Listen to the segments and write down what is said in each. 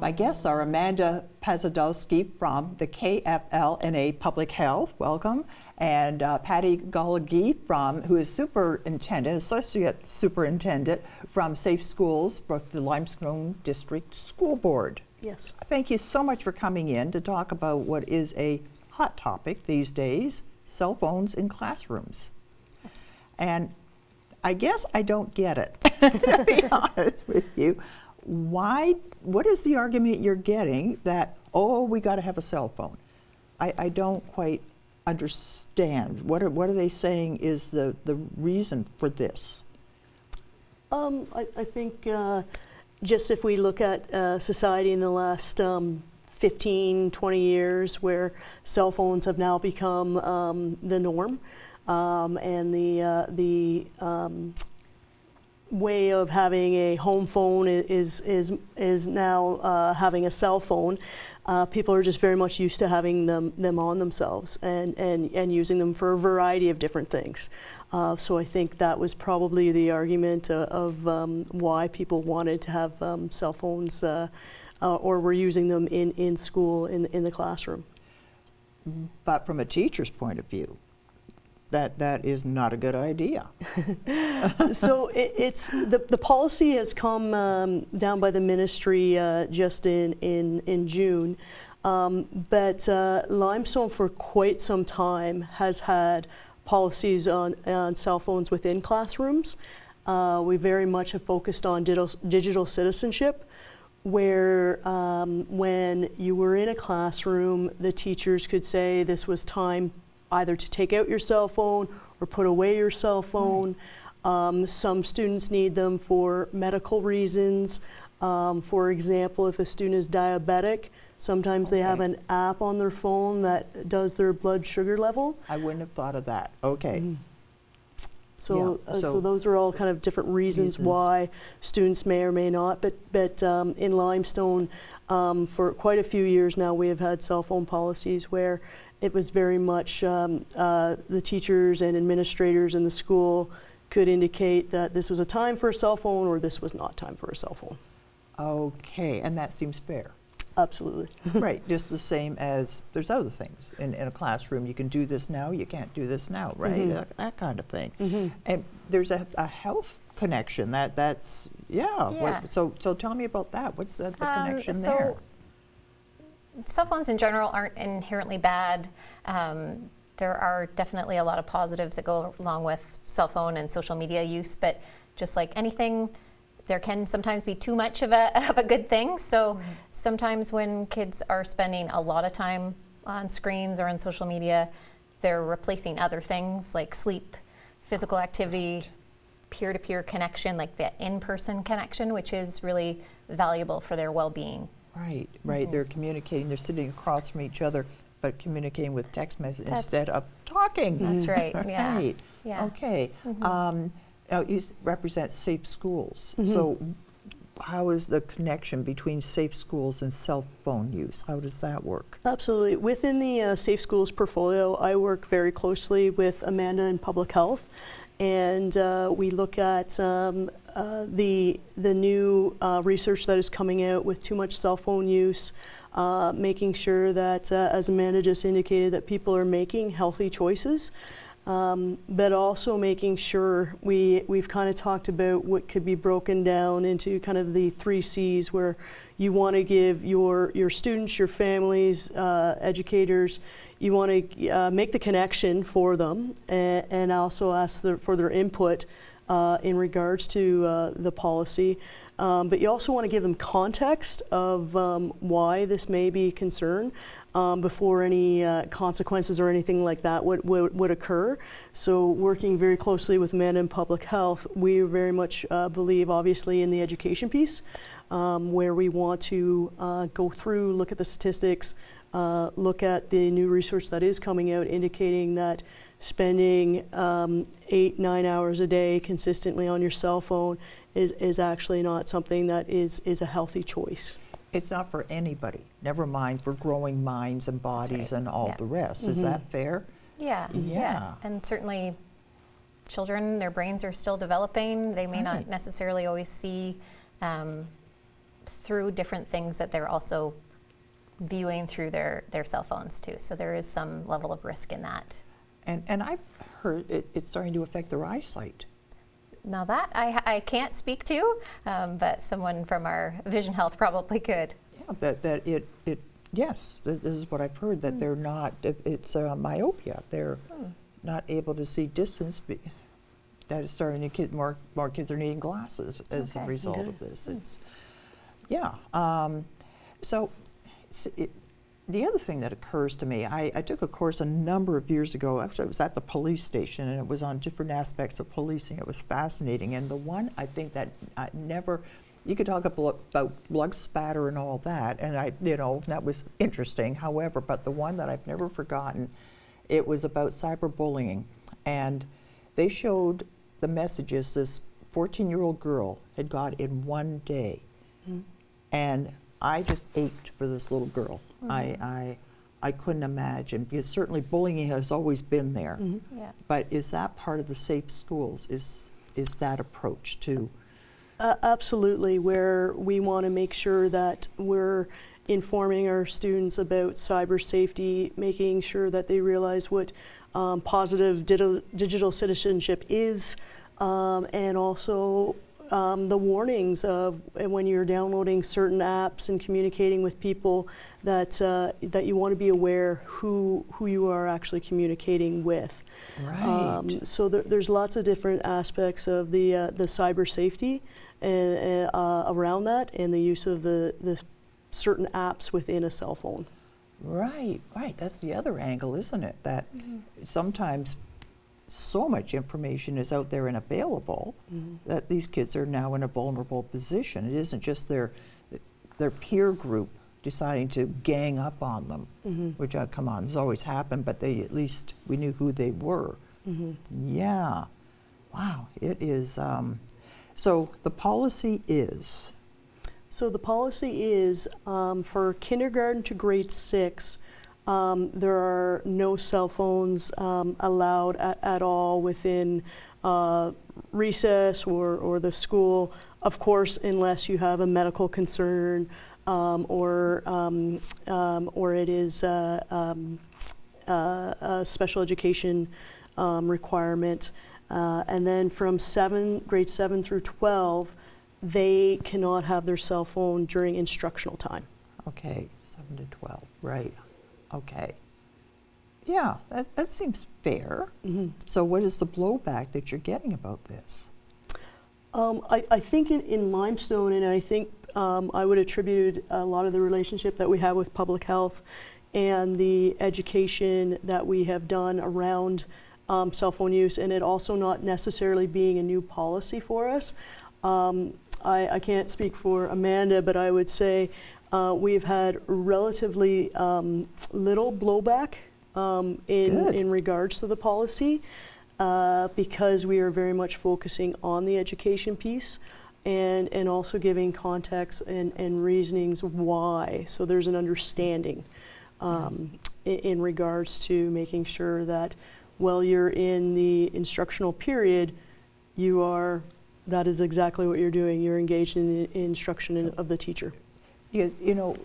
My guests are Amanda Posadowski from the KFL&A Public Health, welcome, and Patty Gollogly who is Associate Superintendent from Safe Schools for the Limestone District School Board. Yes. Thank you so much for coming in to talk about what is a hot topic these days, cell phones in classrooms. And I guess I don't get it, to be honest with you. What is the argument you're getting that, oh, we got to have a cell phone? I don't quite understand. What are they saying is the reason for this? I think just if we look at society in the last 15, 20 years where cell phones have now become the norm, and the way of having a home phone is now having a cell phone. People are just very much used to having them on themselves and using them for a variety of different things. So I think that was probably the argument of why people wanted to have cell phones or were using them in school, in the classroom. But from a teacher's point of view, that is not a good idea. So it's the policy has come down by the ministry just in June, but Limestone for quite some time has had policies on cell phones within classrooms. We very much have focused on digital citizenship, where when you were in a classroom, the teachers could say this was time either to take out your cell phone or put away your cell phone. Some students need them for medical reasons. For example, if a student is diabetic, sometimes they have an app on their phone that does their blood sugar level. I wouldn't have thought of that. Okay. So those are all kind of different reasons why students may or may not. But in Limestone, for quite a few years now, we have had cell phone policies where it was very much the teachers and administrators in the school could indicate that this was a time for a cell phone or this was not time for a cell phone. Okay, and that seems fair. Absolutely. Right, just the same as there's other things in a classroom. You can do this now, you can't do this now, right? That kind of thing. And there's a health connection that's, so tell me about that. What's the connection there? Cell phones in general aren't inherently bad. There are definitely a lot of positives that go along with cell phone and social media use, but just like anything, there can sometimes be too much of a good thing. So sometimes when kids are spending a lot of time on screens or on social media, they're replacing other things like sleep, physical activity, peer-to-peer connection, like the in-person connection, which is really valuable for their well-being. Right. They're communicating, they're sitting across from each other, but communicating with text message instead of talking. That's right, Right. Yeah. Okay. Now you represent Safe Schools. So how is the connection between Safe Schools and cell phone use? How does that work? Absolutely. Within the Safe Schools portfolio, I work very closely with Amanda in Public Health, and we look at the new research that is coming out with too much cell phone use, making sure that, as Amanda just indicated, that people are making healthy choices, but also making sure we've kind of talked about what could be broken down into kind of the 3 C's, where you want to give your students, your families, educators, you want to make the connection for them and also ask for their input in regards to the policy. But you also want to give them context of why this may be a concern before any consequences or anything like that would occur. So working very closely with Amanda in Public Health, we very much believe obviously in the education piece, where we want to go through, look at the statistics, look at the new research that is coming out indicating that spending 8-9 hours a day consistently on your cell phone is actually not something that is a healthy choice. It's not for anybody, never mind for growing minds and bodies and all the rest. Is that fair? Yeah. And certainly children, their brains are still developing. They may not necessarily always see through different things that they're also viewing through their cell phones too. So there is some level of risk in that. And I've heard it's starting to affect their eyesight. Now that I can't speak to, but someone from our vision health probably could. Yeah, that it yes, this is what I've heard, that they're not, it's myopia. They're not able to see distance. That is starting to get more kids are needing glasses as a Okay. result of this. It's so the other thing that occurs to me, I took a course a number of years ago. Actually, it was at the police station, and it was on different aspects of policing. It was fascinating, and the one I think that I never. You could talk about blood spatter and all that, and that was interesting. However, but the one that I've never forgotten, it was about cyberbullying, and they showed the messages this 14-year-old girl had got in one day, and I just ached for this little girl. I couldn't imagine, because certainly bullying has always been there. Yeah. But is that part of the safe schools? Is that approach too? Absolutely, where we want to make sure that we're informing our students about cyber safety, making sure that they realize what positive digital citizenship is, and also the warnings of when you're downloading certain apps and communicating with people that you want to be aware who you are actually communicating with. Right. So there's lots of different aspects of the cyber safety around that, and the use of the certain apps within a cell phone. Right. That's the other angle, isn't it? That sometimes so much information is out there and available that these kids are now in a vulnerable position. It isn't just their peer group deciding to gang up on them, which come on, has always happened, but at least we knew who they were. Yeah. Wow. It is. So the policy is. So the policy is for kindergarten to grade 6, there are no cell phones allowed at all within recess or the school. Of course, unless you have a medical concern or it is a special education requirement. And then from grade 7 through 12, they cannot have their cell phone during instructional time. Okay, 7 to 12, right. Okay. Yeah, that seems fair. So what is the blowback that you're getting about this? I think in Limestone, and I think I would attribute a lot of the relationship that we have with public health and the education that we have done around cell phone use, and it also not necessarily being a new policy for us. I can't speak for Amanda, but I would say we've had relatively little blowback in regards to the policy because we are very much focusing on the education piece and also giving context and reasonings why. So there's an understanding in regards to making sure that while you're in the instructional period, that is exactly what you're doing. You're engaged in the instruction of the teacher. You know,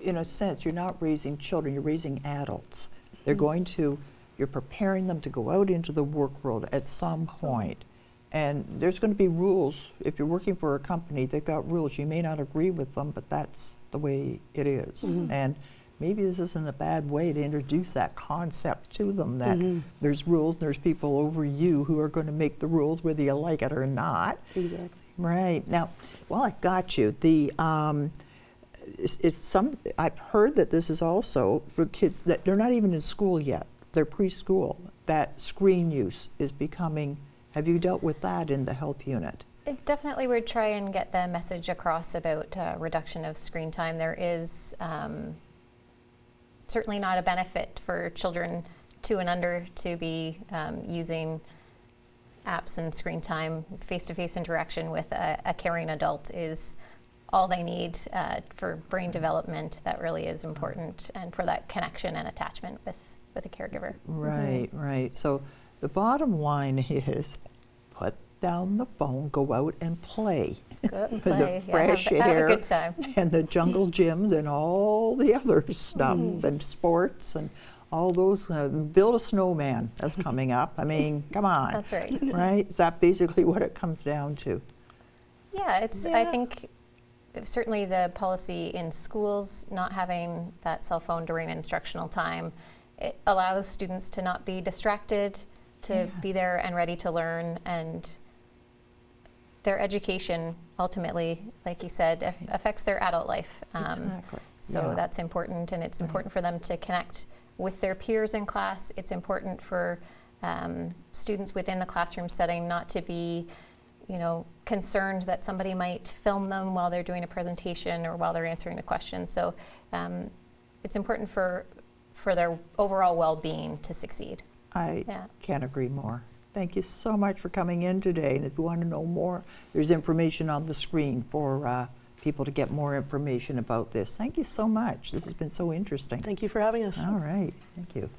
in a sense, you're not raising children, you're raising adults. They're you're preparing them to go out into the work world at some point. And there's going to be rules. If you're working for a company, they've got rules. You may not agree with them, but that's the way it is. And maybe this isn't a bad way to introduce that concept to them, that there's rules and there's people over you who are going to make the rules whether you like it or not. Exactly. Right. Now, well, I got you. I've heard that this is also for kids that they're not even in school yet. They're preschool. That screen use is becoming. Have you dealt with that in the health unit? It definitely would try and get the message across about reduction of screen time. There is certainly not a benefit for children 2 and under to be using apps and screen time. Face-to-face interaction with a caring adult is all they need for brain development. That really is important, and for that connection and attachment with a caregiver. Right, right. So the bottom line is put down the phone, go out and play. Go out and For the play. Yeah, fresh have air a good time. and the jungle gyms and all the other stuff and sports and all those. Build a snowman. That's coming up. I mean, come on. That's right. Right? Is that basically what it comes down to? Yeah, I think certainly the policy in schools not having that cell phone during instructional time, it allows students to not be distracted, to be Yes. there and ready to learn, and their education ultimately, like you said, affects their adult life. Exactly. So Yeah. that's important, and it's important for them to connect with their peers in class. It's important for students within the classroom setting not to be, concerned that somebody might film them while they're doing a presentation or while they're answering a question. So it's important for their overall well-being to succeed. I Yeah. can't agree more. Thank you so much for coming in today. And if you want to know more, there's information on the screen for people to get more information about this. Thank you so much. This has been so interesting. Thank you for having us. All right. Thank you.